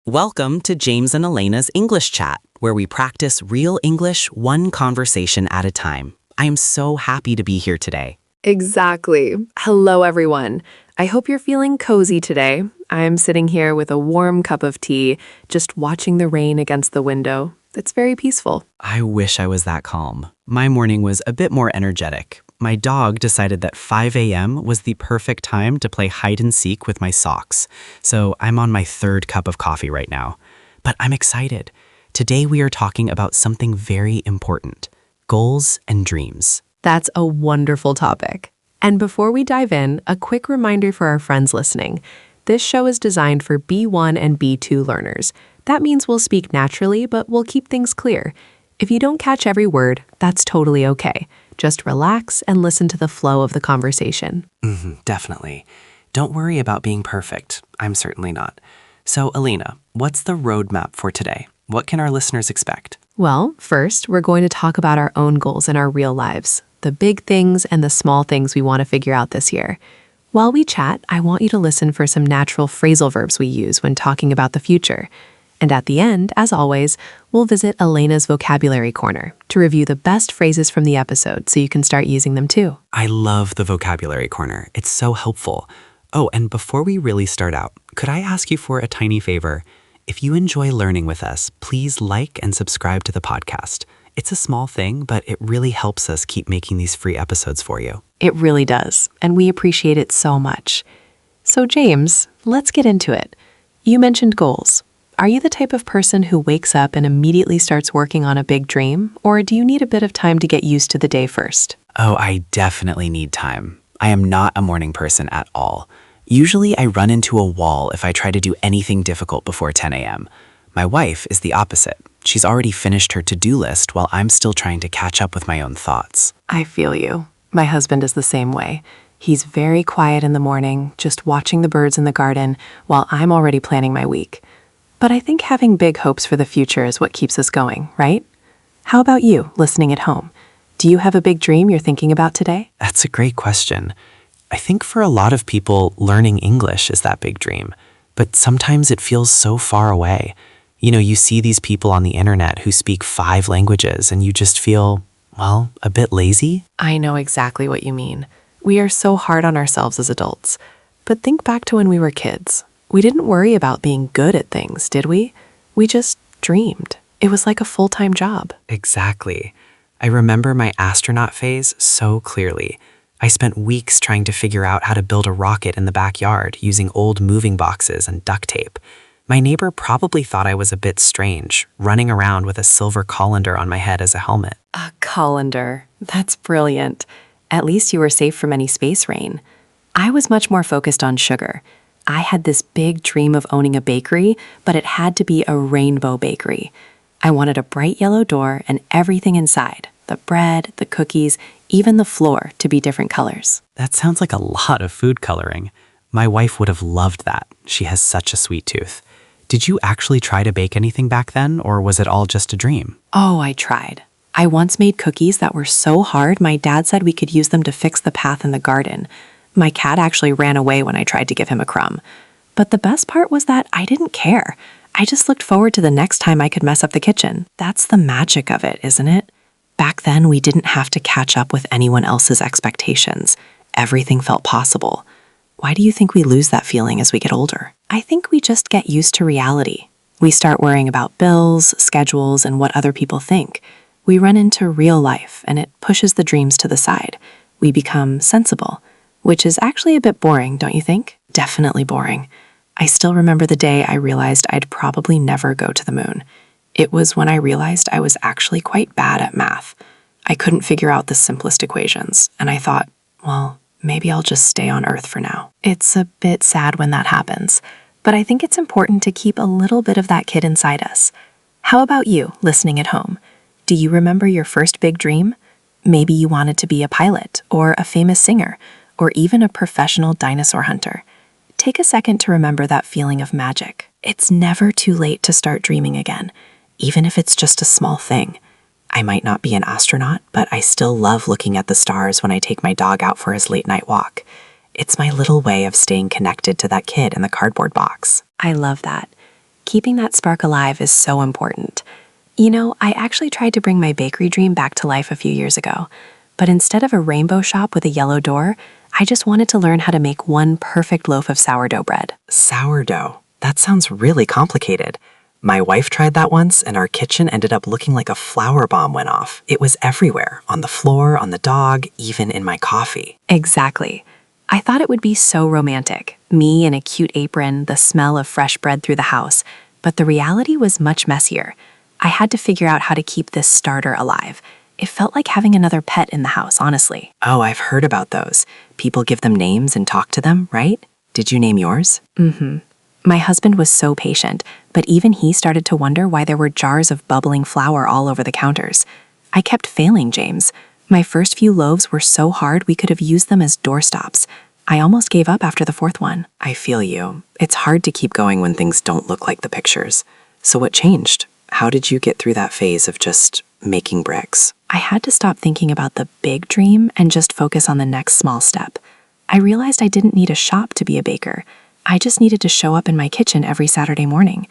Welcome to James and Elena's English Chat, where we practice real English one conversation at a time. I am so happy to be here today. Exactly. Hello, everyone. I hope you're feeling cozy today. I'm sitting here with a warm cup of tea, just watching the rain against the window. It's very peaceful. I wish I was that calm. My morning was a bit more energetic. My dog decided that 5 a.m. was the perfect time to play hide and seek with my socks. So I'm on my third cup of coffee right now. But I'm excited. Today we are talking about something very important: goals and dreams. That's a wonderful topic. And before we dive in, a quick reminder for our friends listening. This show is designed for B1 and B2 learners. That means we'll speak naturally, but we'll keep things clear. If you don't catch every word, that's totally okay. Just relax and listen to the flow of the conversation. Definitely. Don't worry about being perfect. I'm certainly not. So, Alina, what's the roadmap for today? What can our listeners expect? Well, first, we're going to talk about our own goals in our real lives, the big things and the small things we want to figure out this year. While we chat, I want you to listen for some natural phrasal verbs we use when talking about the future. And at the end, as always, we'll visit Elena's vocabulary corner to review the best phrases from the episode so you can start using them too. I love the vocabulary corner. It's so helpful. Oh, and before we really start out, could I ask you for a tiny favor? If you enjoy learning with us, please like and subscribe to the podcast. It's a small thing, but it really helps us keep making these free episodes for you. It really does, and we appreciate it so much. So James, let's get into it. You mentioned goals. Are you the type of person who wakes up and immediately starts working on a big dream, or do you need a bit of time to get used to the day first? Oh, I definitely need time. I am not a morning person at all. Usually I run into a wall if I try to do anything difficult before 10 a.m. My wife is the opposite. She's already finished her to-do list while I'm still trying to catch up with my own thoughts. I feel you. My husband is the same way. He's very quiet in the morning, just watching the birds in the garden while I'm already planning my week. But I think having big hopes for the future is what keeps us going, right? How about you, listening at home? Do you have a big dream you're thinking about today? That's a great question. I think for a lot of people, learning English is that big dream. But sometimes it feels so far away. You know, you see these people on the internet who speak 5 languages and you just feel, well, a bit lazy. I know exactly what you mean. We are so hard on ourselves as adults. But think back to when we were kids. We didn't worry about being good at things, did we? We just dreamed. It was like a full-time job. Exactly. I remember my astronaut phase so clearly. I spent weeks trying to figure out how to build a rocket in the backyard using old moving boxes and duct tape. My neighbor probably thought I was a bit strange, running around with a silver colander on my head as a helmet. A colander. That's brilliant. At least you were safe from any space rain. I was much more focused on sugar. I had this big dream of owning a bakery, but it had to be a rainbow bakery. I wanted a bright yellow door and everything inside, the bread, the cookies, even the floor, to be different colors. That sounds like a lot of food coloring. My wife would have loved that. She has such a sweet tooth. Did you actually try to bake anything back then, or was it all just a dream? Oh, I tried. I once made cookies that were so hard my dad said we could use them to fix the path in the garden. My cat actually ran away when I tried to give him a crumb. But the best part was that I didn't care. I just looked forward to the next time I could mess up the kitchen. That's the magic of it, isn't it? Back then, we didn't have to catch up with anyone else's expectations. Everything felt possible. Why do you think we lose that feeling as we get older? I think we just get used to reality. We start worrying about bills, schedules, and what other people think. We run into real life, and it pushes the dreams to the side. We become sensible, which is actually a bit boring, don't you think? Definitely boring. I still remember the day I realized I'd probably never go to the moon. It was when I realized I was actually quite bad at math. I couldn't figure out the simplest equations, and I thought, well, maybe I'll just stay on Earth for now. It's a bit sad when that happens, but I think it's important to keep a little bit of that kid inside us. How about you, listening at home? Do you remember your first big dream? Maybe you wanted to be a pilot, or a famous singer, or even a professional dinosaur hunter. Take a second to remember that feeling of magic. It's never too late to start dreaming again, even if it's just a small thing. I might not be an astronaut, but I still love looking at the stars when I take my dog out for his late-night walk. It's my little way of staying connected to that kid in the cardboard box. I love that. Keeping that spark alive is so important. You know, I actually tried to bring my bakery dream back to life a few years ago, but instead of a rainbow shop with a yellow door, I just wanted to learn how to make one perfect loaf of sourdough bread. Sourdough. That sounds really complicated. My wife tried that once, and our kitchen ended up looking like a flower bomb went off. It was everywhere, on the floor, on the dog, even in my coffee. Exactly. I thought it would be so romantic, me in a cute apron, the smell of fresh bread through the house, but the reality was much messier. I had to figure out how to keep this starter alive. It felt like having another pet in the house, honestly. Oh, I've heard about those. People give them names and talk to them, right? Did you name yours? My husband was so patient, but even he started to wonder why there were jars of bubbling flour all over the counters. I kept failing James. My first few loaves were so hard we could have used them as doorstops. I almost gave up after the fourth one. I feel you. It's hard to keep going when things don't look like the pictures. So what changed? How did you get through that phase of just making bricks? I had to stop thinking about the big dream and just focus on the next small step. I realized I didn't need a shop to be a baker. I just needed to show up in my kitchen every Saturday morning.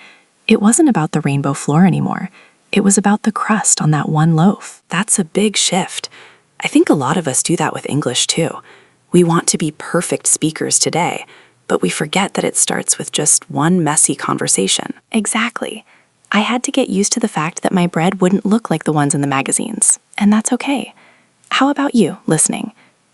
It wasn't about the rainbow floor anymore. It was about the crust on that one loaf. That's a big shift. I think a lot of us do that with English too. We want to be perfect speakers today, but we forget that it starts with just one messy conversation. Exactly. I had to get used to the fact that my bread wouldn't look like the ones in the magazines, and that's okay. How about you, listening?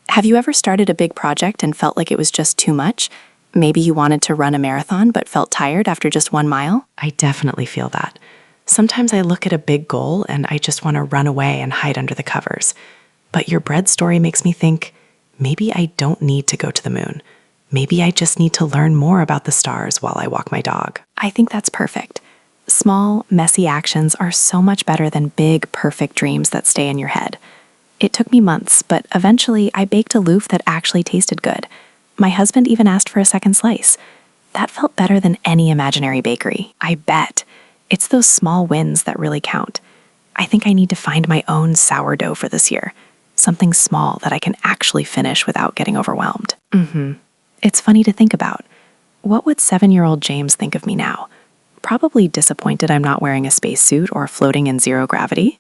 Have you ever started a big project and felt like it was just too much? Maybe you wanted to run a marathon but felt tired after just 1 mile? I definitely feel that. Sometimes I look at a big goal and I just want to run away and hide under the covers. But your bread story makes me think, maybe I don't need to go to the moon. Maybe I just need to learn more about the stars while I walk my dog. I think that's perfect. Small, messy actions are so much better than big, perfect dreams that stay in your head. It took me months, but eventually I baked a loaf that actually tasted good. My husband even asked for a second slice. That felt better than any imaginary bakery, I bet. It's those small wins that really count. I think I need to find my own sourdough for this year. Something small that I can actually finish without getting overwhelmed. It's funny to think about. What would 7-year-old James think of me now? Probably disappointed I'm not wearing a spacesuit or floating in zero gravity.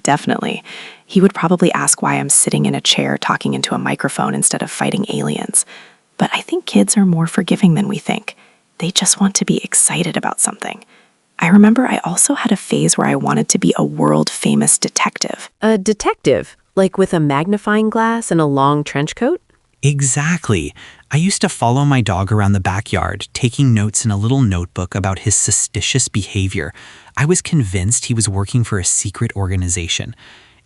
Definitely. He would probably ask why I'm sitting in a chair talking into a microphone instead of fighting aliens. But I think kids are more forgiving than we think. They just want to be excited about something. I remember I also had a phase where I wanted to be a world-famous detective. A detective? Like with a magnifying glass and a long trench coat? Exactly. I used to follow my dog around the backyard, taking notes in a little notebook about his suspicious behavior. I was convinced he was working for a secret organization.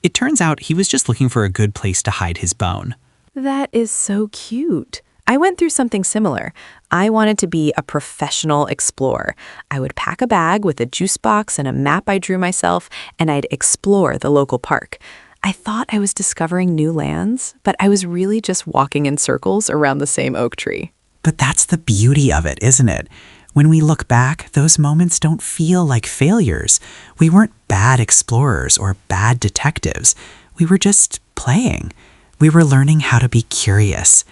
It turns out he was just looking for a good place to hide his bone. That is so cute. I went through something similar. I wanted to be a professional explorer. I would pack a bag with a juice box and a map I drew myself, and I'd explore the local park. I thought I was discovering new lands, but I was really just walking in circles around the same oak tree. But that's the beauty of it, isn't it? When we look back, those moments don't feel like failures. We weren't bad explorers or bad detectives. We were just playing. We were learning how to be curious.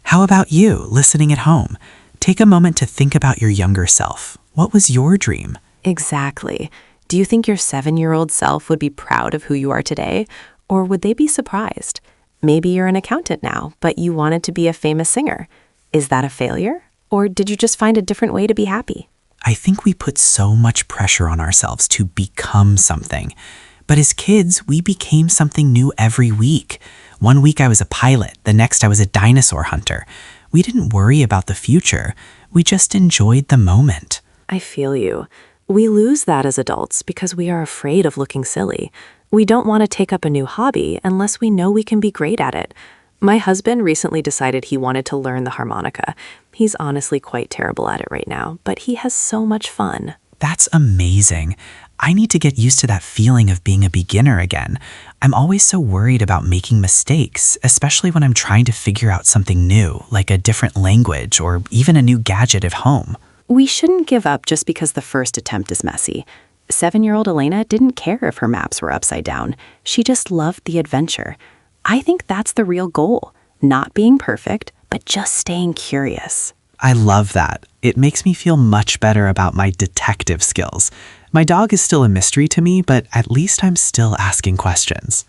How about you, listening at home? Take a moment to think about your younger self. What was your dream? Exactly. Do you think your 7-year-old self would be proud of who you are today? Or would they be surprised? Maybe you're an accountant now, but you wanted to be a famous singer. Is that a failure? Or did you just find a different way to be happy? I think we put so much pressure on ourselves to become something. But as kids, we became something new every week. One week I was a pilot, the next I was a dinosaur hunter. We didn't worry about the future. We just enjoyed the moment. I feel you. We lose that as adults because we are afraid of looking silly. We don't want to take up a new hobby unless we know we can be great at it. My husband recently decided he wanted to learn the harmonica. He's honestly quite terrible at it right now, but he has so much fun. That's amazing. I need to get used to that feeling of being a beginner again. I'm always so worried about making mistakes, especially when I'm trying to figure out something new, like a different language or even a new gadget at home. We shouldn't give up just because the first attempt is messy. 7-year-old Elena didn't care if her maps were upside down. She just loved the adventure. I think that's the real goal. Not being perfect, but just staying curious. I love that. It makes me feel much better about my detective skills. My dog is still a mystery to me, but at least I'm still asking questions.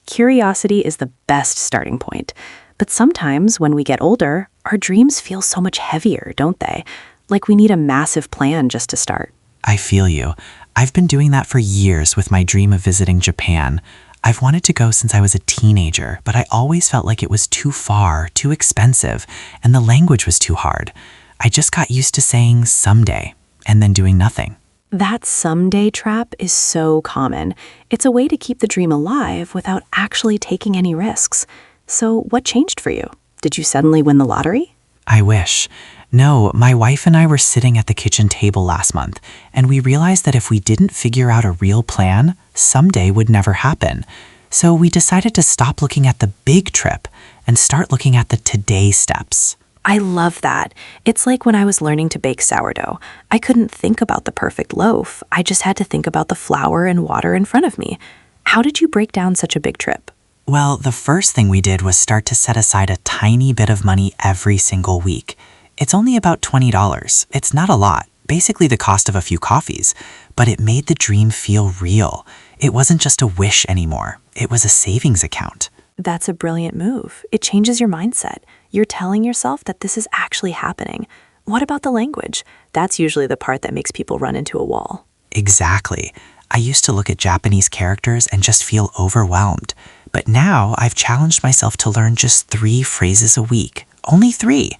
Curiosity is the best starting point. But sometimes when we get older, our dreams feel so much heavier, don't they? Like we need a massive plan just to start. I feel you. I've been doing that for years with my dream of visiting Japan. I've wanted to go since I was a teenager, but I always felt like it was too far, too expensive, and the language was too hard. I just got used to saying someday and then doing nothing. That someday trap is so common. It's a way to keep the dream alive without actually taking any risks. So what changed for you? Did you suddenly win the lottery? I wish. No, my wife and I were sitting at the kitchen table last month, and we realized that if we didn't figure out a real plan, someday would never happen. So we decided to stop looking at the big trip and start looking at the today steps. I love that. It's like when I was learning to bake sourdough. I couldn't think about the perfect loaf. I just had to think about the flour and water in front of me. How did you break down such a big trip? Well, the first thing we did was start to set aside a tiny bit of money every single week. It's only about $20. It's not a lot, basically the cost of a few coffees, but it made the dream feel real. It wasn't just a wish anymore. It was a savings account. That's a brilliant move. It changes your mindset. You're telling yourself that this is actually happening. What about the language? That's usually the part that makes people run into a wall. Exactly. I used to look at Japanese characters and just feel overwhelmed. But now I've challenged myself to learn just 3 phrases a week. Only 3.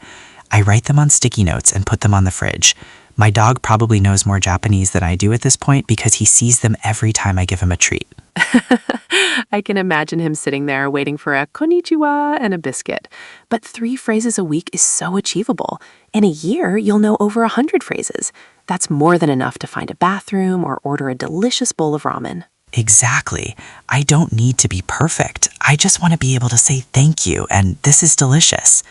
I write them on sticky notes and put them on the fridge. My dog probably knows more Japanese than I do at this point because he sees them every time I give him a treat. I can imagine him sitting there waiting for a konnichiwa and a biscuit. But 3 phrases a week is so achievable. In a year, you'll know over 100 phrases. That's more than enough to find a bathroom or order a delicious bowl of ramen. Exactly. I don't need to be perfect. I just want to be able to say thank you and this is delicious.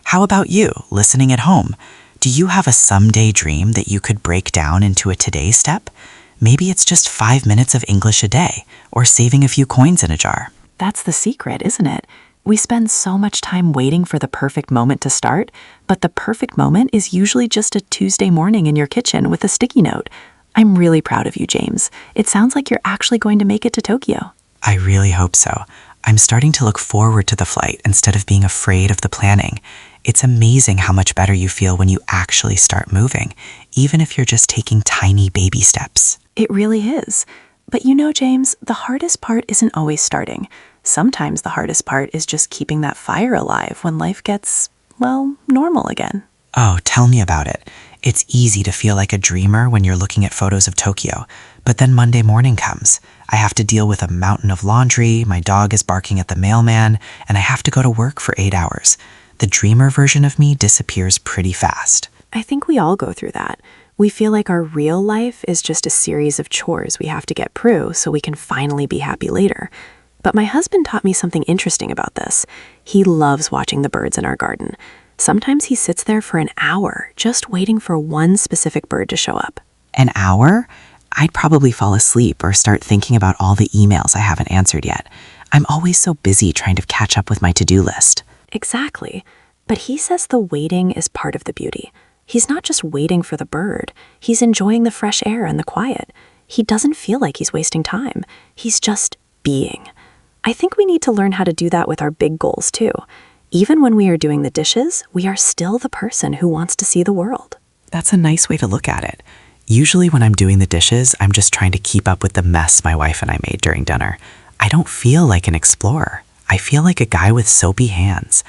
How about you, listening at home? Do you have a someday dream that you could break down into a today step? Maybe it's just 5 minutes of English a day, or saving a few coins in a jar. That's the secret, isn't it? We spend so much time waiting for the perfect moment to start, but the perfect moment is usually just a Tuesday morning in your kitchen with a sticky note. I'm really proud of you, James. It sounds like you're actually going to make it to Tokyo. I really hope so. I'm starting to look forward to the flight instead of being afraid of the planning. It's amazing how much better you feel when you actually start moving, even if you're just taking tiny baby steps. It really is. But you know, James, the hardest part isn't always starting. Sometimes the hardest part is just keeping that fire alive when life gets, well, normal again. Oh, tell me about it. It's easy to feel like a dreamer when you're looking at photos of Tokyo. But then Monday morning comes. I have to deal with a mountain of laundry, my dog is barking at the mailman, and I have to go to work for 8 hours. The dreamer version of me disappears pretty fast. I think we all go through that. We feel like our real life is just a series of chores we have to get through so we can finally be happy later. But my husband taught me something interesting about this. He loves watching the birds in our garden. Sometimes he sits there for an hour just waiting for one specific bird to show up. An hour? I'd probably fall asleep or start thinking about all the emails I haven't answered yet. I'm always so busy trying to catch up with my to-do list. Exactly. But he says the waiting is part of the beauty. He's not just waiting for the bird. He's enjoying the fresh air and the quiet. He doesn't feel like he's wasting time. He's just being. I think we need to learn how to do that with our big goals too. Even when we are doing the dishes, we are still the person who wants to see the world. That's a nice way to look at it. Usually when I'm doing the dishes, I'm just trying to keep up with the mess my wife and I made during dinner. I don't feel like an explorer. I feel like a guy with soapy hands.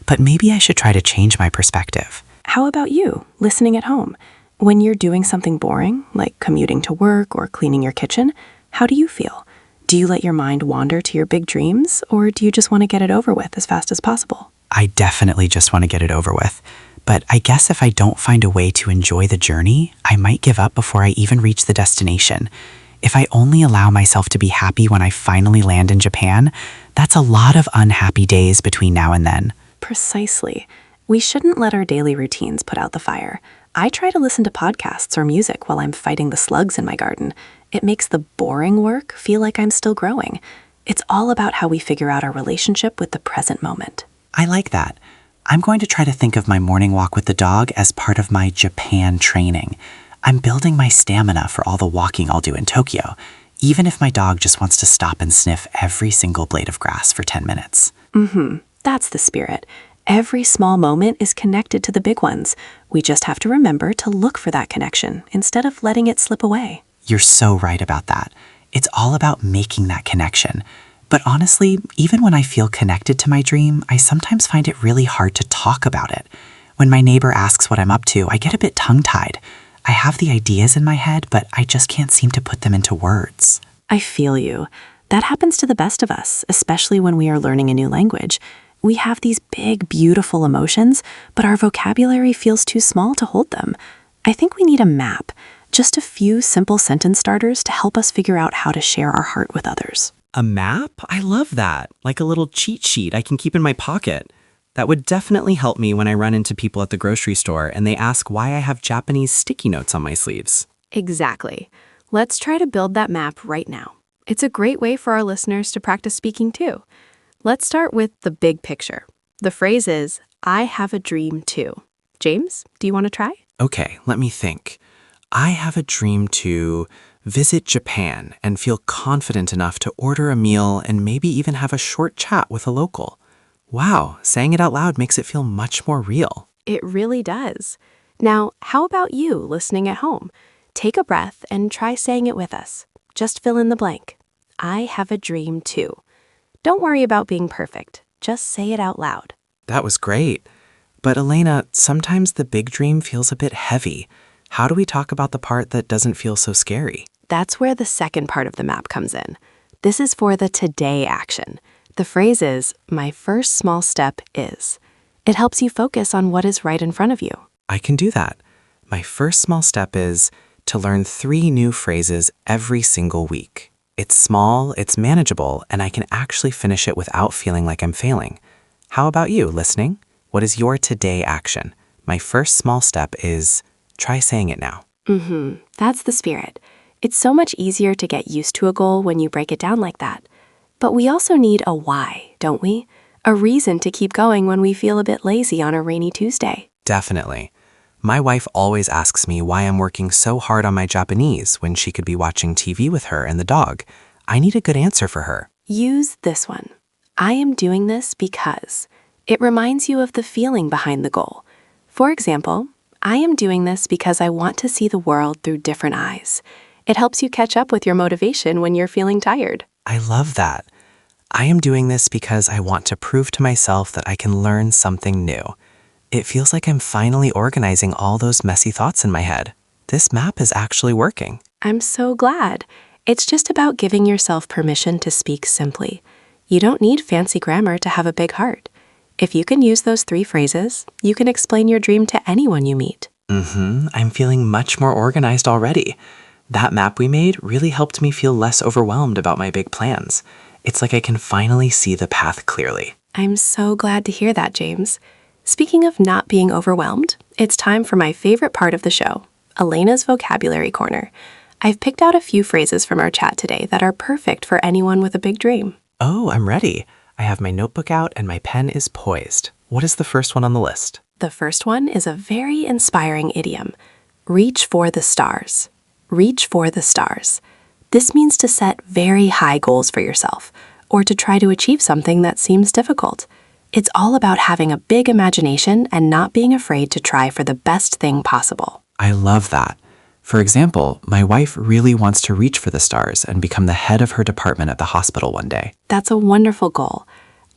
But maybe I should try to change my perspective. How about you, listening at home? When you're doing something boring, like commuting to work or cleaning your kitchen, how do you feel? Do you let your mind wander to your big dreams, or do you just want to get it over with as fast as possible? I definitely just want to get it over with. But I guess if I don't find a way to enjoy the journey, I might give up before I even reach the destination. If I only allow myself to be happy when I finally land in Japan, that's a lot of unhappy days between now and then. Precisely. We shouldn't let our daily routines put out the fire. I try to listen to podcasts or music while I'm fighting the slugs in my garden. It makes the boring work feel like I'm still growing. It's all about how we figure out our relationship with the present moment. I like that. I'm going to try to think of my morning walk with the dog as part of my Japan training. I'm building my stamina for all the walking I'll do in Tokyo, even if my dog just wants to stop and sniff every single blade of grass for 10 minutes. That's the spirit. Every small moment is connected to the big ones. We just have to remember to look for that connection instead of letting it slip away. You're so right about that. It's all about making that connection. But honestly, even when I feel connected to my dream, I sometimes find it really hard to talk about it. When my neighbor asks what I'm up to, I get a bit tongue-tied. I have the ideas in my head, but I just can't seem to put them into words. I feel you. That happens to the best of us, especially when we are learning a new language. We have these big, beautiful emotions, but our vocabulary feels too small to hold them. I think we need a map, just a few simple sentence starters to help us figure out how to share our heart with others. A map? I love that. Like a little cheat sheet I can keep in my pocket. That would definitely help me when I run into people at the grocery store and they ask why I have Japanese sticky notes on my sleeves. Exactly. Let's try to build that map right now. It's a great way for our listeners to practice speaking too. Let's start with the big picture. The phrase is, I have a dream too. James, do you want to try? Okay, let me think. I have a dream to visit Japan and feel confident enough to order a meal and maybe even have a short chat with a local. Wow, saying it out loud makes it feel much more real. It really does. Now, how about you listening at home? Take a breath and try saying it with us. Just fill in the blank. I have a dream too. Don't worry about being perfect. Just say it out loud. That was great. But Elena, sometimes the big dream feels a bit heavy. How do we talk about the part that doesn't feel so scary? That's where the second part of the map comes in. This is for the today action. The phrase is, my first small step is. It helps you focus on what is right in front of you. I can do that. My first small step is to learn 3 new phrases every single week. It's small, it's manageable, and I can actually finish it without feeling like I'm failing. How about you, listening? What is your today action? My first small step is try saying it now. That's the spirit. It's so much easier to get used to a goal when you break it down like that. But we also need a why, don't we? A reason to keep going when we feel a bit lazy on a rainy Tuesday. Definitely. My wife always asks me why I'm working so hard on my Japanese when she could be watching TV with her and the dog. I need a good answer for her. Use this one. I am doing this because. It reminds you of the feeling behind the goal. For example, I am doing this because I want to see the world through different eyes. It helps you catch up with your motivation when you're feeling tired. I love that. I am doing this because I want to prove to myself that I can learn something new. It feels like I'm finally organizing all those messy thoughts in my head. This map is actually working. I'm so glad. It's just about giving yourself permission to speak simply. You don't need fancy grammar to have a big heart. If you can use those 3 phrases, you can explain your dream to anyone you meet. I'm feeling much more organized already. That map we made really helped me feel less overwhelmed about my big plans. It's like I can finally see the path clearly. I'm so glad to hear that, James. Speaking of not being overwhelmed, it's time for my favorite part of the show, Elena's Vocabulary Corner. I've picked out a few phrases from our chat today that are perfect for anyone with a big dream. Oh, I'm ready. I have my notebook out and my pen is poised. What is the first one on the list? The first one is a very inspiring idiom. Reach for the stars. Reach for the stars. This means to set very high goals for yourself, or to try to achieve something that seems difficult. It's all about having a big imagination and not being afraid to try for the best thing possible. I love that. For example, my wife really wants to reach for the stars and become the head of her department at the hospital one day. That's a wonderful goal.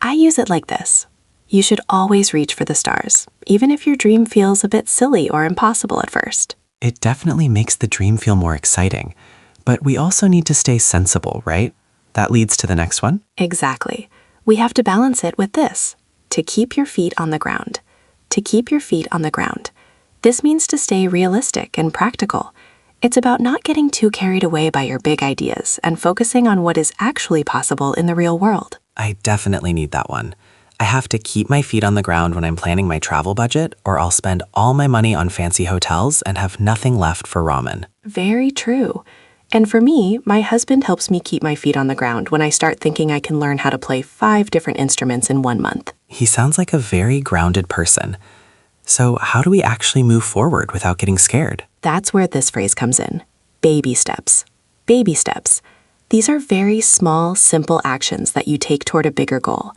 I use it like this. You should always reach for the stars, even if your dream feels a bit silly or impossible at first. It definitely makes the dream feel more exciting. But we also need to stay sensible, right? That leads to the next one. Exactly. We have to balance it with this. To keep your feet on the ground. To keep your feet on the ground. This means to stay realistic and practical. It's about not getting too carried away by your big ideas and focusing on what is actually possible in the real world. I definitely need that one. I have to keep my feet on the ground when I'm planning my travel budget, or I'll spend all my money on fancy hotels and have nothing left for ramen. Very true. And for me, my husband helps me keep my feet on the ground when I start thinking I can learn how to play 5 different instruments in 1 month. He sounds like a very grounded person. So, how do we actually move forward without getting scared? That's where this phrase comes in. Baby steps. Baby steps. These are very small, simple actions that you take toward a bigger goal.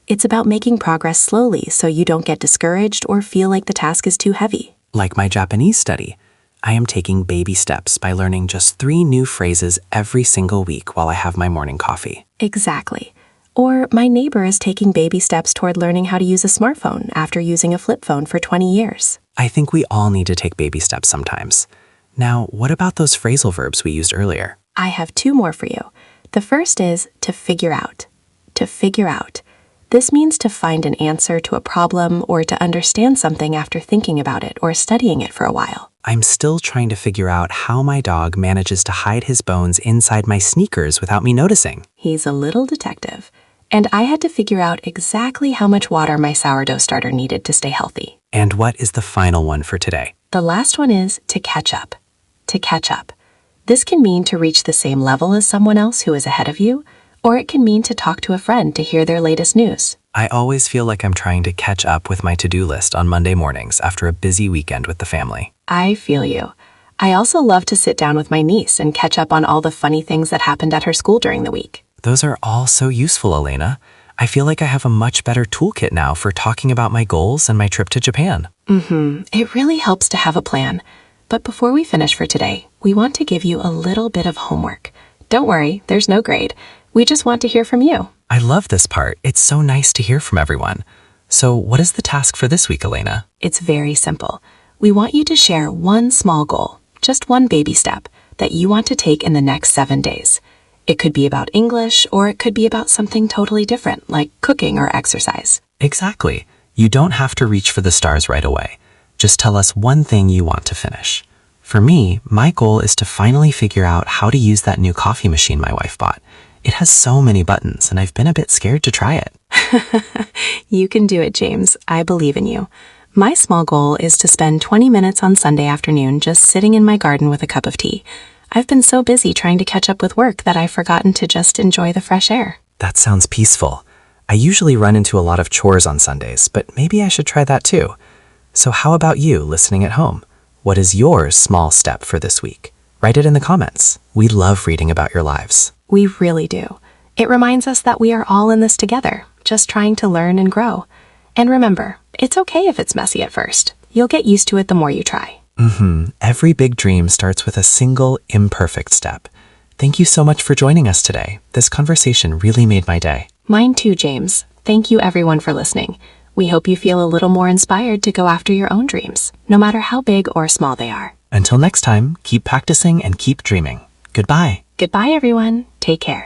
It's about making progress slowly so you don't get discouraged or feel like the task is too heavy. Like my Japanese study, I am taking baby steps by learning just 3 new phrases every single week while I have my morning coffee. Exactly. Or my neighbor is taking baby steps toward learning how to use a smartphone after using a flip phone for 20 years. I think we all need to take baby steps sometimes. Now, what about those phrasal verbs we used earlier? I have 2 more for you. The first is to figure out. To figure out. This means to find an answer to a problem or to understand something after thinking about it or studying it for a while. I'm still trying to figure out how my dog manages to hide his bones inside my sneakers without me noticing. He's a little detective. And I had to figure out exactly how much water my sourdough starter needed to stay healthy. And what is the final one for today? The last one is to catch up. To catch up. This can mean to reach the same level as someone else who is ahead of you, or it can mean to talk to a friend to hear their latest news. I always feel like I'm trying to catch up with my to-do list on Monday mornings after a busy weekend with the family. I feel you. I also love to sit down with my niece and catch up on all the funny things that happened at her school during the week. Those are all so useful, Elena. I feel like I have a much better toolkit now for talking about my goals and my trip to Japan. It really helps to have a plan. But before we finish for today, we want to give you a little bit of homework. Don't worry, there's no grade. We just want to hear from you. I love this part. It's so nice to hear from everyone. So what is the task for this week, Elena? It's very simple. We want you to share one small goal, just one baby step, that you want to take in the next 7 days. It could be about English, or it could be about something totally different, like cooking or exercise. Exactly. You don't have to reach for the stars right away. Just tell us one thing you want to finish. For me, my goal is to finally figure out how to use that new coffee machine my wife bought. It has so many buttons, and I've been a bit scared to try it. You can do it, James. I believe in you. My small goal is to spend 20 minutes on Sunday afternoon just sitting in my garden with a cup of tea. I've been so busy trying to catch up with work that I've forgotten to just enjoy the fresh air. That sounds peaceful. I usually run into a lot of chores on Sundays, but maybe I should try that too. So how about you listening at home? What is your small step for this week? Write it in the comments. We love reading about your lives. We really do. It reminds us that we are all in this together, just trying to learn and grow. And remember, it's okay if it's messy at first. You'll get used to it the more you try. Every big dream starts with a single imperfect step. Thank you so much for joining us today. This conversation really made my day. Mine too, James. Thank you everyone for listening. We hope you feel a little more inspired to go after your own dreams, no matter how big or small they are. Until next time, keep practicing and keep dreaming. Goodbye. Goodbye, everyone. Take care.